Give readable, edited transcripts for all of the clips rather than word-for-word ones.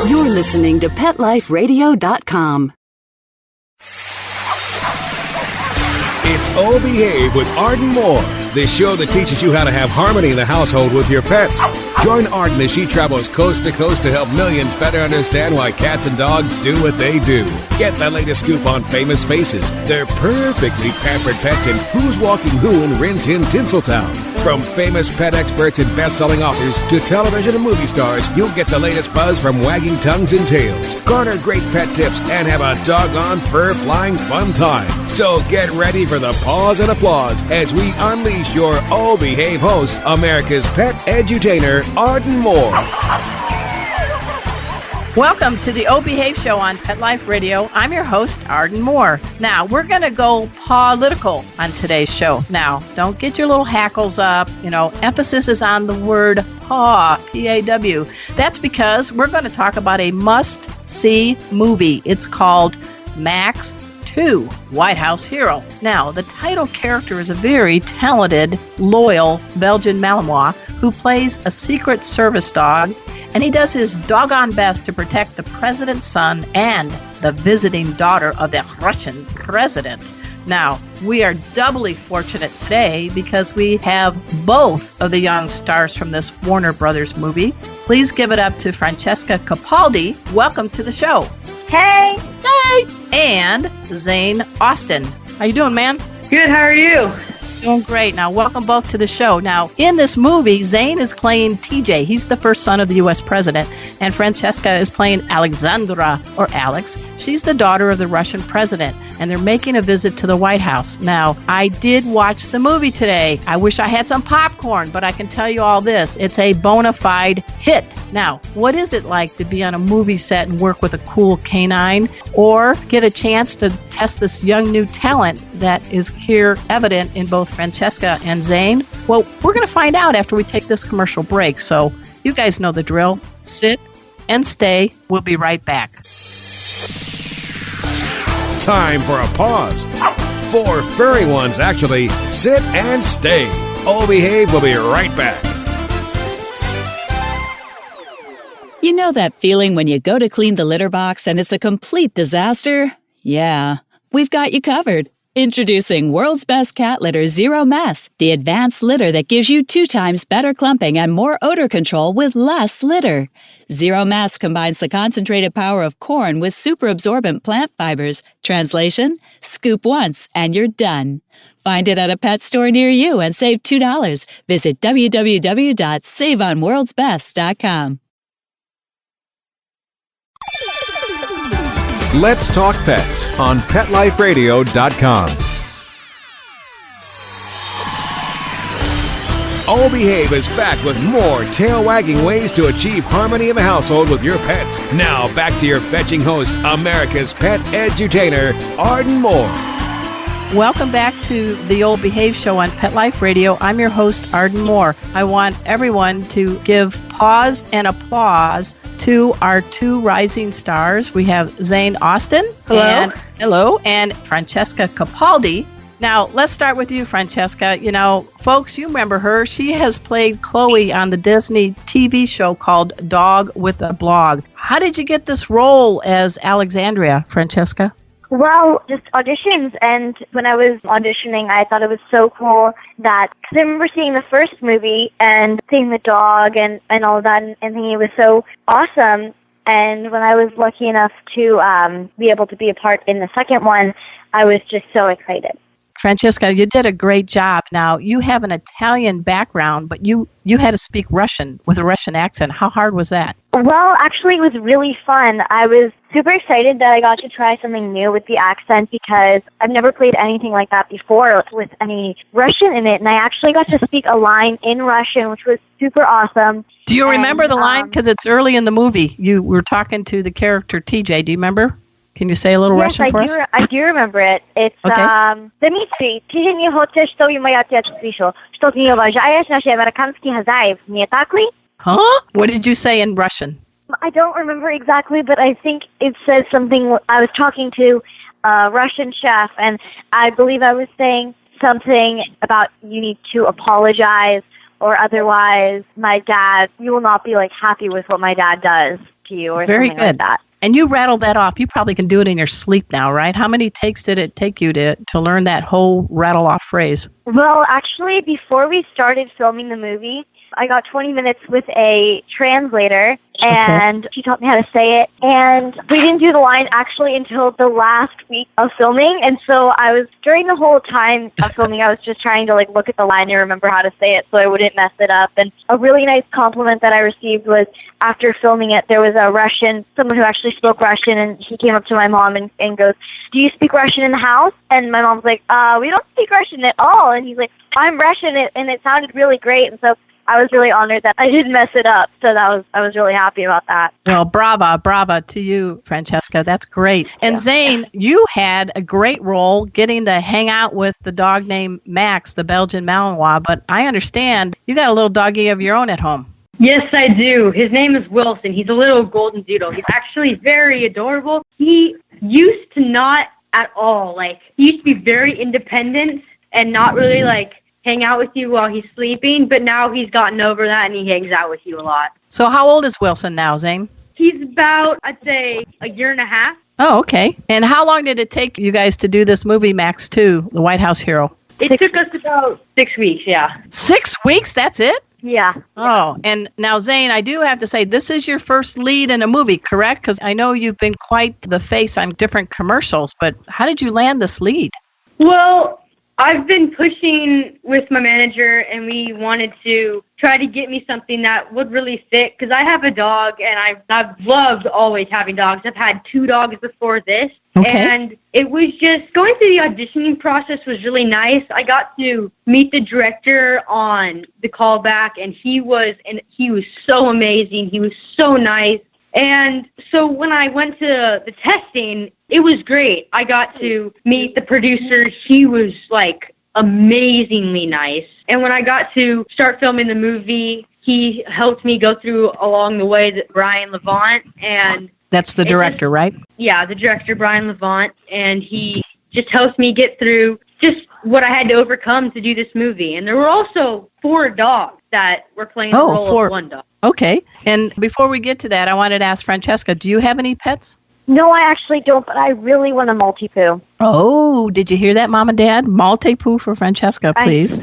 You're listening to PetLifeRadio.com. It's Oh Behave with Arden Moore, the show that teaches you how to have harmony in the household with your pets. Join Arden as she travels coast to coast to help millions better understand why cats and dogs do what they do. Get the latest scoop on famous faces, their perfectly pampered pets, and who's walking who in Rin Tin Tinseltown. From famous pet experts and best-selling authors to television and movie stars, you'll get the latest buzz from wagging tongues and tails. Garner great pet tips and have a doggone fur-flying fun time. So get ready for the pause and applause as we unleash your Oh Behave host, America's pet edutainer, Arden Moore. Welcome to the Oh Behave Show on Pet Life Radio. I'm your host, Arden Moore. Now, we're going to go political on today's show. Now, don't get your little hackles up. Emphasis is on the word paw, P-A-W. That's because we're going to talk about a must-see movie. It's called Max 2, White House Hero. Now, the title character is a very talented, loyal Belgian Malinois who plays a Secret Service dog, and he does his doggone best to protect the president's son and the visiting daughter of the Russian president. Now, we are doubly fortunate today because we have both of the young stars from this Warner Brothers movie. Please give it up to Francesca Capaldi. Welcome to the show. Hey! Hey! And Zane Austin. How you doing, man? Good, how are you? Doing great. Now, welcome both to the show. Now, in this movie, Zane is playing TJ. He's the first son of the U.S. president. And Francesca is playing Alexandra, or Alex. She's the daughter of the Russian president. And they're making a visit to the White House. Now, I did watch the movie today. I wish I had some popcorn, but I can tell you all this. It's a bona fide hit. Now, what is it like to be on a movie set and work with a cool canine, or get a chance to test this young new talent that is here evident in both Francesca and Zane? Well, we're going to find out after we take this commercial break. So you guys know the drill. Sit and stay. We'll be right back. Time for a pause. 4 furry ones, actually. Sit and stay. Oh Behave will be right back. You know that feeling when you go to clean the litter box and it's a complete disaster? Yeah, we've got you covered. Introducing World's Best Cat Litter Zero Mess, the advanced litter that gives you 2 times better clumping and more odor control with less litter. Zero Mess combines the concentrated power of corn with super absorbent plant fibers. Translation, scoop once and you're done. Find it at a pet store near you and save $2. Visit www.saveonworldsbest.com. Let's Talk Pets on PetLifeRadio.com. Oh Behave is back with more tail-wagging ways to achieve harmony in the household with your pets. Now back to your fetching host, America's pet edutainer, Arden Moore. Welcome back to the Old Behave Show on Pet Life Radio. I'm your host, Arden Moore. I want everyone to give pause and applause to our 2 rising stars. We have Zane Austin. Hello. And Francesca Capaldi. Now, let's start with you, Francesca. Folks, you remember her. She has played Chloe on the Disney TV show called Dog with a Blog. How did you get this role as Alexandria, Francesca? Well, just auditions, and when I was auditioning, I thought it was so cool that, because I remember seeing the first movie and seeing the dog and all of that, and thinking it was so awesome, and when I was lucky enough to be able to be a part in the second one, I was just so excited. Francesca, you did a great job. Now, you have an Italian background, but you had to speak Russian with a Russian accent. How hard was that? Well, actually, it was really fun. I was super excited that I got to try something new with the accent because I've never played anything like that before with any Russian in it, and I actually got to speak a line in Russian, which was super awesome. Do you remember the line? Because it's early in the movie. You were talking to the character TJ. Do you remember? Can you say a little Russian for us? Yes, I do remember it. It's, Дмитрий, ты не хочешь, чтобы мой отец слышал, что ты не уважаешь наших американских хозяев, не так ли? Huh? What did you say in Russian? I don't remember exactly, but I think it says something. I was talking to a Russian chef, and I believe I was saying something about you need to apologize, or otherwise you will not be happy with what my dad does. to you or Very something like good. that. And you rattled that off. You probably can do it in your sleep now, right? How many takes did it take you to learn that whole rattle off phrase? Well, actually, before we started filming the movie, I got 20 minutes with a translator, and she taught me how to say it. And we didn't do the line actually until the last week of filming. And so during the whole time of filming, I was just trying to look at the line and remember how to say it so I wouldn't mess it up. And a really nice compliment that I received was after filming it, there was a Russian, someone who actually spoke Russian, and he came up to my mom and goes, "Do you speak Russian in the house?" And my mom's like, "We don't speak Russian at all." And he's like, "I'm Russian," and it sounded really great. And so I was really honored that I didn't mess it up. So I was really happy about that. Well, brava to you, Francesca. That's great. And Zane, you had a great role getting to hang out with the dog named Max, the Belgian Malinois. But I understand you got a little doggy of your own at home. Yes, I do. His name is Wilson. He's a little golden doodle. He's actually very adorable. He used to not at all. He used to be very independent and not really hang out with you while he's sleeping, but now he's gotten over that and he hangs out with you a lot. So how old is Wilson now, Zane? He's about, I'd say, a year and a half. Oh, okay. And how long did it take you guys to do this movie, Max 2, The White House Hero? It took us about 6 weeks, yeah. 6 weeks? That's it? Yeah. Oh, and now, Zane, I do have to say, this is your first lead in a movie, correct? Because I know you've been quite the face on different commercials, but how did you land this lead? Well, I've been pushing with my manager, and we wanted to try to get me something that would really fit, because I have a dog, and I've loved always having dogs. I've had 2 dogs before this, and it was just going through the auditioning process was really nice. I got to meet the director on the callback, and he was so amazing. He was so nice. And so when I went to the testing, it was great. I got to meet the producer. He was amazingly nice. And when I got to start filming the movie, he helped me go through along the way that Brian Levant, and that's the director, right? Yeah, the director, Brian Levant, and he just helped me get through just what I had to overcome to do this movie. And there were also 4 dogs that were playing the role of one dog. Okay. And before we get to that, I wanted to ask Francesca, do you have any pets? No, I actually don't, but I really want a Maltipoo. Oh, did you hear that, Mom and Dad? Maltipoo for Francesca, please.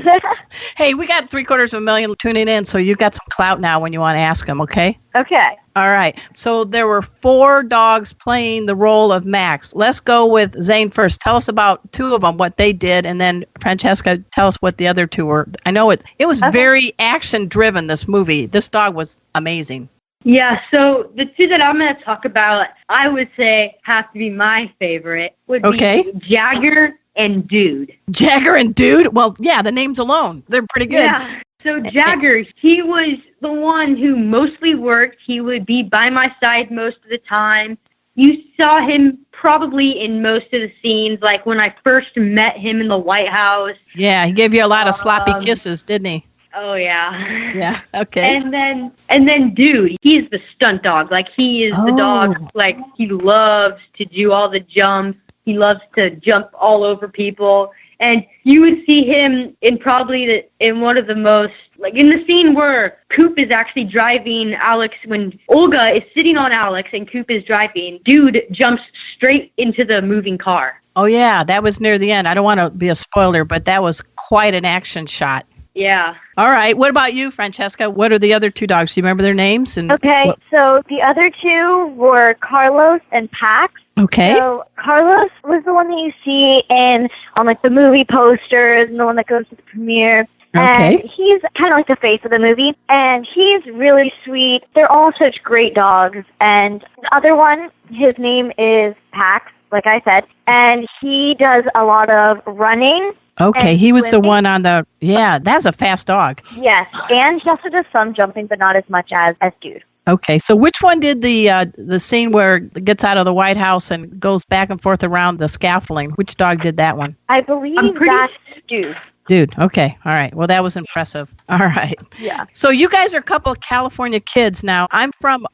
Hey, we got 750,000 tuning in, so you've got some clout now when you want to ask them, okay? Okay. All right. So there were 4 dogs playing the role of Max. Let's go with Zane first. Tell us about 2 of them, what they did, and then Francesca, tell us what the other 2 were. I know it was very action-driven, this movie. This dog was amazing. Yeah, so the 2 that I'm going to talk about, I would say have to be my favorite, would be Jagger and Dude. Jagger and Dude? Well, yeah, the names alone, they're pretty good. Yeah, so Jagger, he was the one who mostly worked. He would be by my side most of the time. You saw him probably in most of the scenes, like when I first met him in the White House. Yeah, he gave you a lot of sloppy kisses, didn't he? Oh, yeah. Yeah, okay. And then Dude, he's the stunt dog. He is the dog, he loves to do all the jumps. He loves to jump all over people. And you would see him in one of the most, in the scene where Coop is actually driving Alex, when Olga is sitting on Alex and Coop is driving, Dude jumps straight into the moving car. Oh, yeah, that was near the end. I don't want to be a spoiler, but that was quite an action shot. Yeah. All right. What about you, Francesca? What are the other 2 dogs? Do you remember their names? So the other 2 were Carlos and Pax. Okay. So Carlos was the one that you see on the movie posters and the one that goes to the premiere. Okay. And he's kind of like the face of the movie, and he's really sweet. They're all such great dogs. And the other one, his name is Pax, like I said, and he does a lot of running. Okay, he was the one on that's a fast dog. Yes, and he also does some jumping, but not as much as Dude. Okay, so which one did the scene where it gets out of the White House and goes back and forth around the scaffolding? Which dog did that one? I believe that's Dude. Dude, okay. All right. Well, that was impressive. All right. Yeah. So you guys are a couple of California kids now. I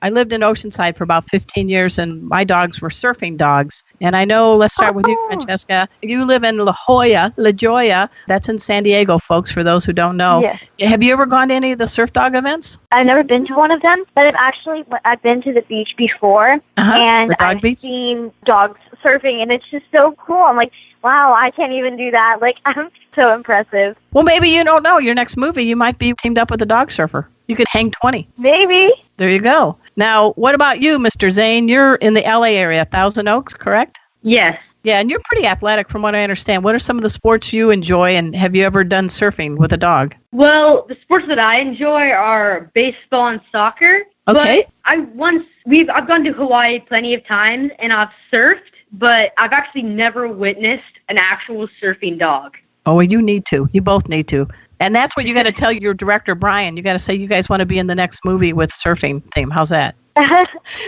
lived in Oceanside for about 15 years, and my dogs were surfing dogs. And I know, let's start with you, Francesca. You live in La Jolla. That's in San Diego, folks, for those who don't know. Yes. Have you ever gone to any of the surf dog events? I've never been to one of them, but I've been to the beach before, and I've seen dogs surfing, and it's just so cool. I'm like, wow, I can't even do that. Like, I'm so impressive. Well, maybe you don't know. Your next movie, you might be teamed up with a dog surfer. You could hang 20. Maybe. There you go. Now, what about you, Mr. Zane? You're in the LA area, Thousand Oaks, correct? Yes. Yeah, and you're pretty athletic from what I understand. What are some of the sports you enjoy, and have you ever done surfing with a dog? Well, the sports that I enjoy are baseball and soccer. Okay. But I've gone to Hawaii plenty of times, and I've surfed, but I've actually never witnessed an actual surfing dog. Oh, well, you need to. You both need to. And that's what you got to tell your director, Brian. You got to say you guys want to be in the next movie with surfing theme. How's that?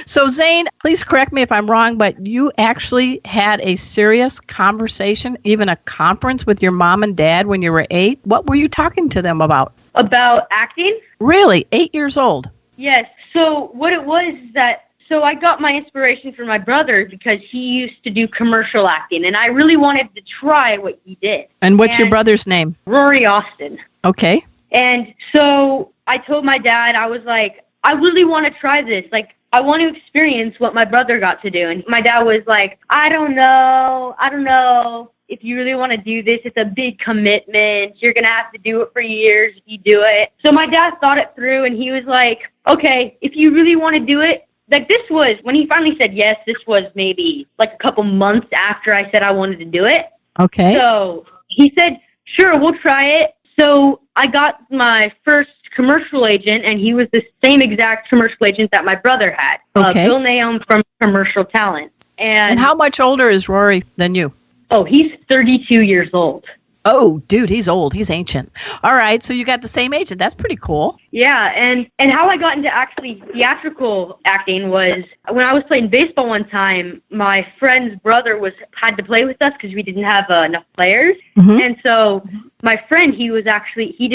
So, Zane, please correct me if I'm wrong, but you actually had a serious conversation, even a conference with your mom and dad when you were 8. What were you talking to them about? About acting? Really? 8 years old? Yes. So what it was is that, I got my inspiration from my brother because he used to do commercial acting, and I really wanted to try what he did. And what's your brother's name? Rory Austin. Okay. And so I told my dad, I was like, I really want to try this. Like, I want to experience what my brother got to do. And my dad was like, I don't know. If you really want to do this, it's a big commitment. You're going to have to do it for years if you do it. So my dad thought it through, and he was like, okay, if you really want to do it, like this was, when he finally said yes, this was maybe like a couple months after I said I wanted to do it. Okay. So he said, sure, we'll try it. So I got my first commercial agent, and he was the same exact commercial agent that my brother had. Okay. Bill Nahum from Commercial Talent. And how much older is Rory than you? Oh, he's 32 years old. Oh, dude, he's old. He's ancient. All right, so you got the same agent. That's pretty cool. Yeah, and how I got into actually theatrical acting was when I was playing baseball one time, my friend's brother had to play with us because we didn't have enough players. Mm-hmm. And so my friend, he did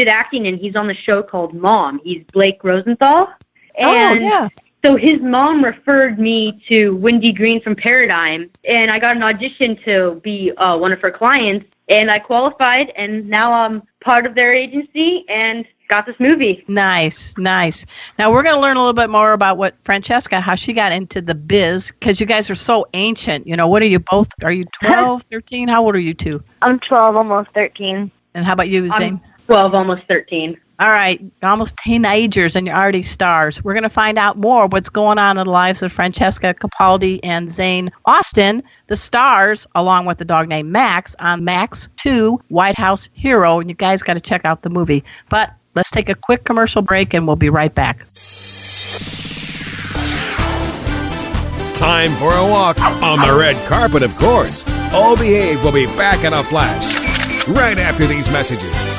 acting, and he's on the show called Mom. He's Blake Rosenthal. And yeah. So his mom referred me to Wendy Green from Paradigm, and I got an audition to be one of her clients, and I qualified, and now I'm part of their agency and got this movie. Nice. Now we're going to learn a little bit more about what Francesca, how she got into the biz, because you guys are so ancient. You know, what are you both? Are you 12, 13? How old are you two? I'm 12, almost 13. And how about you, Zane? I'm 12, almost 13. All right, almost teenagers, and you're already stars. We're going to find out more what's going on in the lives of Francesca Capaldi and Zane Austin, the stars, along with the dog named Max, on Max 2, White House Hero. And you guys got to check out the movie. But let's take a quick commercial break, and we'll be right back. Time for a walk on the red carpet, of course. All Behave will be back in a flash, right after these messages.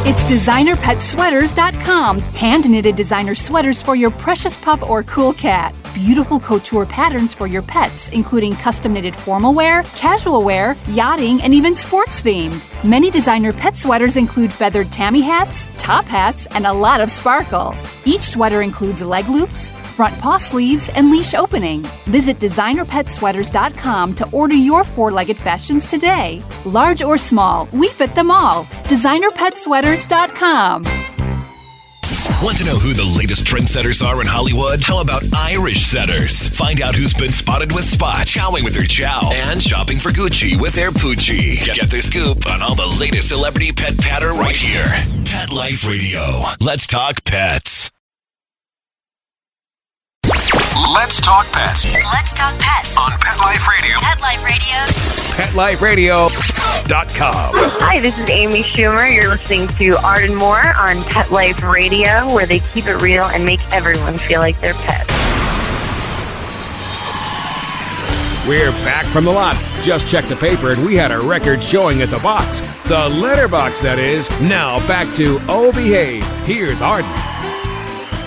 It's designerpetsweaters.com. Hand-knitted designer sweaters for your precious pup or cool cat. Beautiful couture patterns for your pets, including custom-knitted formal wear, casual wear, yachting, and even sports-themed. Many designer pet sweaters include feathered tammy hats, top hats, and a lot of sparkle. Each sweater includes leg loops, front paw sleeves, and leash opening. Visit designerpetsweaters.com to order your four-legged fashions today. Large or small, we fit them all. designerpetsweaters.com. Want to know who the latest trendsetters are in Hollywood? How about Irish setters? Find out who's been spotted with Spot, chowing with their chow, and shopping for Gucci with their Poochie. Get the scoop on all the latest celebrity pet patter right here. Pet Life Radio. Let's talk pets. Let's talk pets. Let's talk pets On Pet Life Radio. Pet Life Radio. PetLifeRadio.com. Hi, this is Amy Schumer. You're listening to Arden Moore on Pet Life Radio, where they keep it real and make everyone feel like they're pets. We're back from the lot. Just checked the paper, and we had a record showing at the box. The letterbox, that is. Now back to Oh Behave. Here's Arden.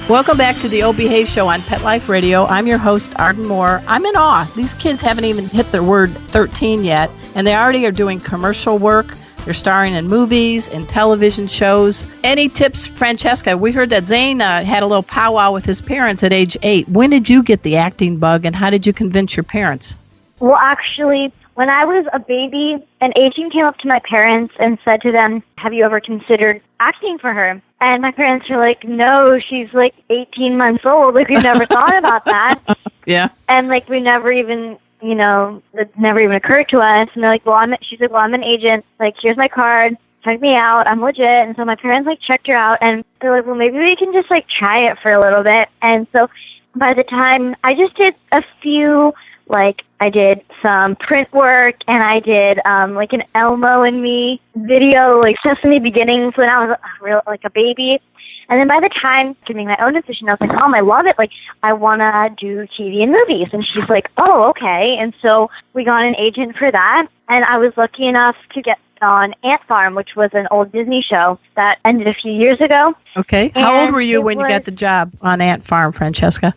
Welcome back to the O Behave Show on Pet Life Radio. I'm your host, Arden Moore. I'm in awe. These kids haven't even hit the word 13 yet, and they already are doing commercial work. They're starring in movies and television shows. Any tips, Francesca? We heard that Zane had a little powwow with his parents at age 8. When did you get the acting bug, and how did you convince your parents? Well, actually, when I was a baby, an agent came up to my parents and said to them, have you ever considered acting for her? And my parents were like, no, she's like 18 months old. Like, we never thought about that. Yeah. And like, we never even, it never even occurred to us. And they're like, she's like, well, I'm an agent. Like, here's my card. Check me out. I'm legit. And so my parents like checked her out, and they're like, well, maybe we can just like try it for a little bit. And so by the time I just did a few, like, I did some print work, and I did like an Elmo and Me video, like Sesame Beginnings, when I was like a baby. And then by the time getting my own decision, I was like, Mom, I love it. Like, I want to do TV and movies. And she's like, oh, okay. And so we got an agent for that. And I was lucky enough to get on Ant Farm, which was an old Disney show that ended a few years ago. Okay. How old were you when you got the job on Ant Farm, Francesca?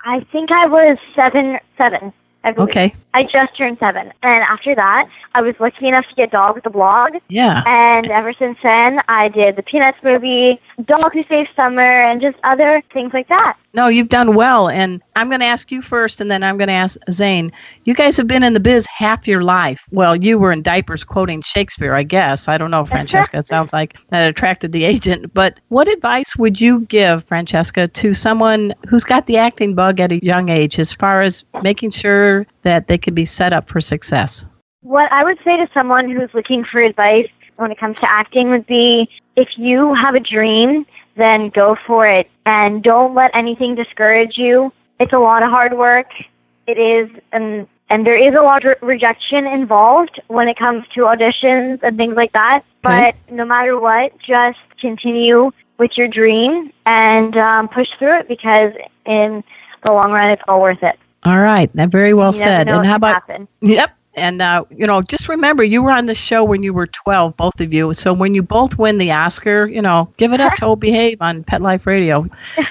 I think I was seven. I believe. Okay. I just turned 7. And after that, I was lucky enough to get Dog with the Blog. Yeah. And ever since then, I did the Peanuts movie, Dog Who Saved Summer, and just other things like that. No, you've done well. And I'm going to ask you first, and then I'm going to ask Zane. You guys have been in the biz half your life. Well, you were in diapers quoting Shakespeare, I guess. I don't know, Francesca. It sounds like that attracted the agent. But what advice would you give, Francesca, to someone who's got the acting bug at a young age as far as making sure that they can be set up for success? What I would say to someone who's looking for advice when it comes to acting would be, if you have a dream, then go for it, and don't let anything discourage you. It's a lot of hard work. It is, and there is a lot of rejection involved when it comes to auditions and things like that. Okay. But no matter what, just continue with your dream and push through it, because in the long run, it's all worth it. All right. That very well said. And how about happen. Yep. And, just remember, you were on the show when you were 12, both of you. So when you both win the Oscar, give it up to O Behave on Pet Life Radio.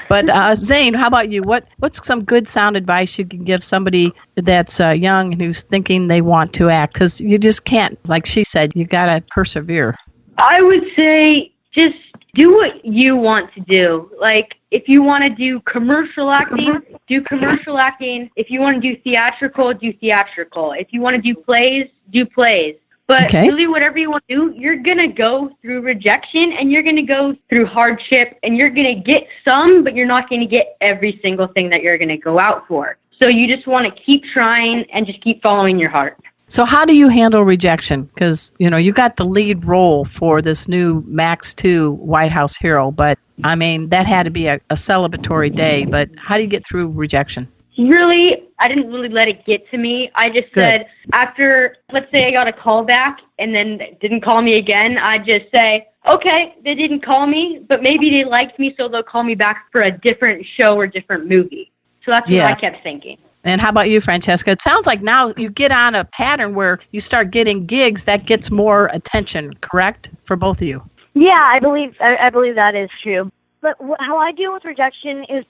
But Zane, how about you? What's some good sound advice you can give somebody that's young and who's thinking they want to act? Because you just can't, like she said, you got to persevere. I would say just do what you want to do. Like, if you want to do commercial acting, do commercial acting. If you want to do theatrical, do theatrical. If you want to do plays, do plays. But really, whatever you want to do, you're going to go through rejection, and you're going to go through hardship, and you're going to get some, but you're not going to get every single thing that you're going to go out for. So you just want to keep trying and just keep following your heart. So how do you handle rejection? Because, you got the lead role for this new Max 2 White House hero, but, that had to be a celebratory day. But how do you get through rejection? Really, I didn't really let it get to me. I just said, after, let's say I got a call back and then didn't call me again, I just say, okay, they didn't call me, but maybe they liked me, so they'll call me back for a different show or different movie. So that's what I kept thinking. And how about you, Francesca? It sounds like now you get on a pattern where you start getting gigs that gets more attention, correct, for both of you? Yeah, I believe that is true. But how I deal with rejection is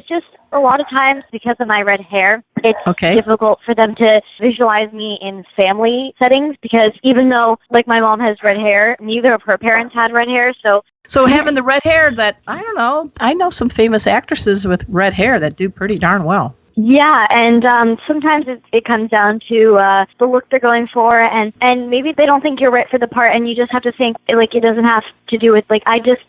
just a lot of times because of my red hair. It's difficult for them to visualize me in family settings, because even though, like, my mom has red hair, neither of her parents had red hair. So having the red hair, I know some famous actresses with red hair that do pretty darn well. Yeah, and sometimes it comes down to the look they're going for, and maybe they don't think you're right for the part, and you just have to think, like, it doesn't have to do with, like,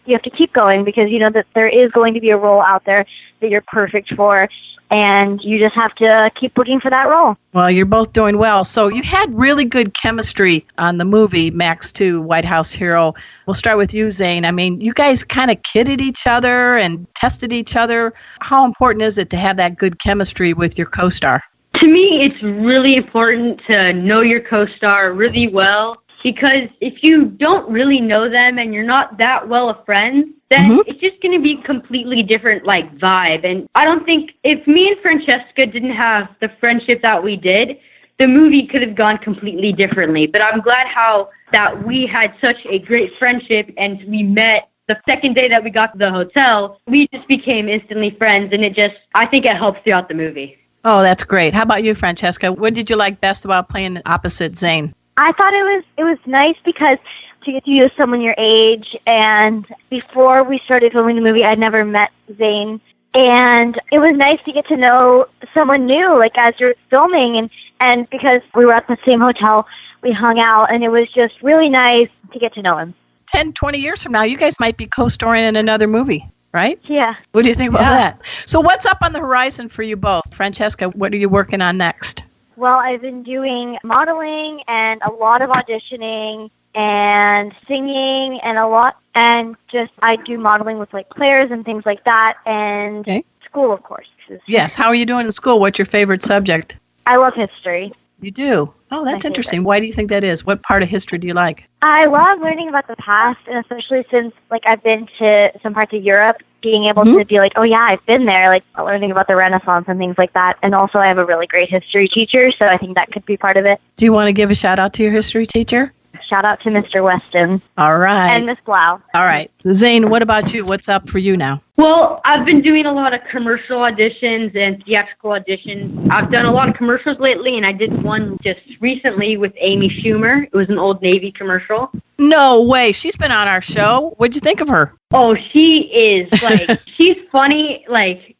you have to keep going, because you know that there is going to be a role out there that you're perfect for, and you just have to keep looking for that role. Well, you're both doing well. So you had really good chemistry on the movie Max 2 White House Hero. We'll start with you, Zane. You guys kind of kidded each other and tested each other. How important is it to have that good chemistry with your co-star? To me, it's really important to know your co-star really well, because if you don't really know them and you're not that well of friends, then it's just going to be completely different, like, vibe. And I don't think, if me and Francesca didn't have the friendship that we did, the movie could have gone completely differently. But I'm glad that we had such a great friendship, and we met the second day that we got to the hotel, we just became instantly friends, and I think it helps throughout the movie. Oh, that's great. How about you, Francesca? What did you like best about playing opposite Zane? I thought it was nice because to get to use someone your age, and before we started filming the movie, I'd never met Zane. And it was nice to get to know someone new, like as you're filming, and because we were at the same hotel, we hung out, and it was just really nice to get to know him. 10, 20 years from now, you guys might be co-starring in another movie, right? Yeah. What do you think about that? So what's up on the horizon for you both? Francesca, what are you working on next? Well, I've been doing modeling and a lot of auditioning and singing and I do modeling with like players and things like that, and school, of course. Yes. How are you doing in school? What's your favorite subject? I love history. You do? Oh, that's interesting. Why do you think that is? What part of history do you like? I love learning about the past, and especially since I've been to some parts of Europe, being able to be like, oh yeah, I've been there, learning about the Renaissance and things like that. And also I have a really great history teacher, so I think that could be part of it. Do you want to give a shout out to your history teacher? Shout out to Mr. Weston. All right. And Miss Blau. All right. Zane, what about you? What's up for you now? Well, I've been doing a lot of commercial auditions and theatrical auditions. I've done a lot of commercials lately, and I did one just recently with Amy Schumer. It was an Old Navy commercial. No way. She's been on our show. What'd you think of her? Oh, she is, she's funny,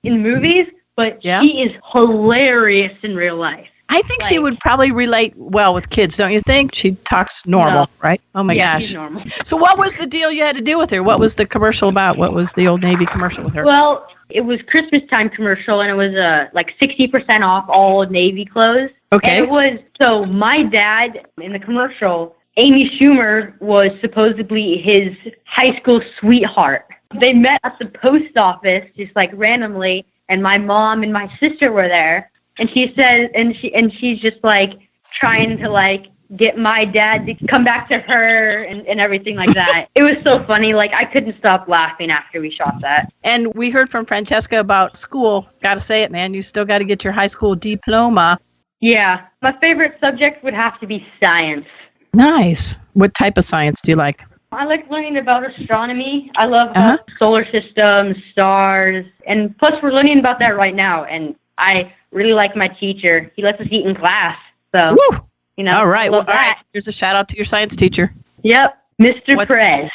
in movies, but she is hilarious in real life. I think she would probably relate well with kids, don't you think? She talks normal, right? Oh, my gosh. She's normal. So what was the deal you had to do with her? What was the commercial about? What was the Old Navy commercial with her? Well, it was Christmas time commercial, and it was 60% off all Navy clothes. Okay. And it was, so my dad, in the commercial, Amy Schumer was supposedly his high school sweetheart. They met at the post office, just randomly, and my mom and my sister were there. And she said, and she's just trying to get my dad to come back to her and everything like that. It was so funny. I couldn't stop laughing after we shot that. And we heard from Francesca about school. Got to say it, man. You still got to get your high school diploma. Yeah. My favorite subject would have to be science. Nice. What type of science do you like? I like learning about astronomy. I love solar systems, stars, and plus we're learning about that right now. And I really like my teacher. He lets us eat in class. So, all right. Well, all right. Here's a shout out to your science teacher. Yep. Mr. Perez.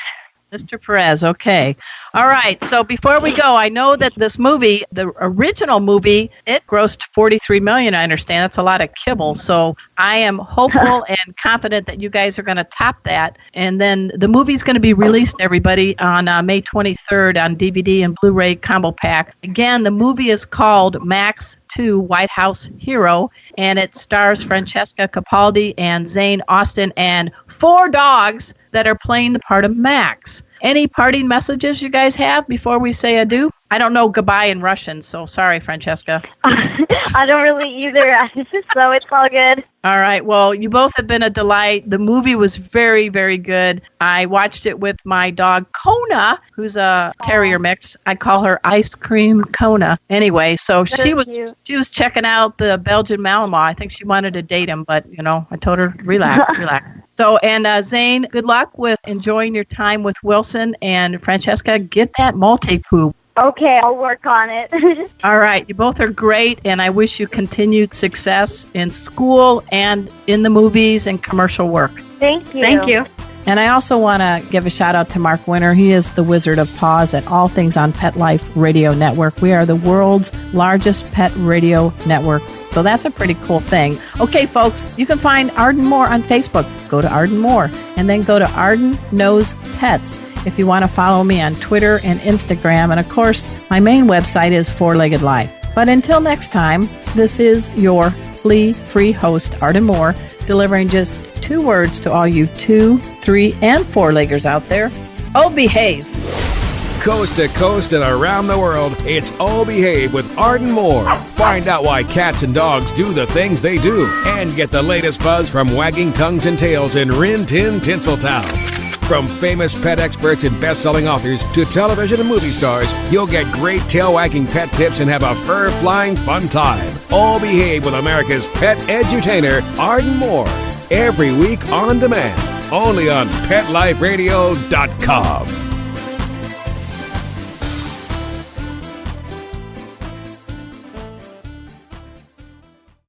Mr. Perez. Okay. All right. So before we go, I know that this movie, the original movie, it grossed $43 million. I understand that's a lot of kibble. So I am hopeful and confident that you guys are going to top that. And then the movie's going to be released, everybody, on May 23rd on DVD and Blu-ray combo pack. Again, the movie is called Max 2 White House Hero, and it stars Francesca Capaldi and Zane Austin and 4 dogs that are playing the part of Max. Any parting messages you guys have before we say adieu? I don't know goodbye in Russian, so sorry, Francesca. I don't really either, so it's all good. All right. Well, you both have been a delight. The movie was very, very good. I watched it with my dog, Kona, who's a terrier mix. I call her Ice Cream Kona. Anyway, so she was checking out the Belgian Malinois. I think she wanted to date him, but, I told her, relax. So, and Zane, good luck with enjoying your time with Wilson. And Francesca, get that multi-poop. Okay, I'll work on it. All right. You both are great, and I wish you continued success in school and in the movies and commercial work. Thank you. Thank you. And I also want to give a shout out to Mark Winter. He is the Wizard of Paws at All Things on Pet Life Radio Network. We are the world's largest pet radio network. So that's a pretty cool thing. Okay, folks, you can find Arden Moore on Facebook. Go to Arden Moore and then go to Arden Knows Pets if you want to follow me on Twitter and Instagram. And of course, my main website is 4-Legged Life. But until next time, this is your flea-free host, Arden Moore, delivering just 2 words to all you 2, 3, and 4-leggers out there. Oh, behave. Coast to coast and around the world, it's Oh Behave with Arden Moore. Find out why cats and dogs do the things they do and get the latest buzz from wagging tongues and tails in Rin Tin Tinseltown. From famous pet experts and best-selling authors to television and movie stars, you'll get great tail-wagging pet tips and have a fur-flying fun time. All Behave with America's pet edutainer, Arden Moore. Every week on demand, only on PetLifeRadio.com.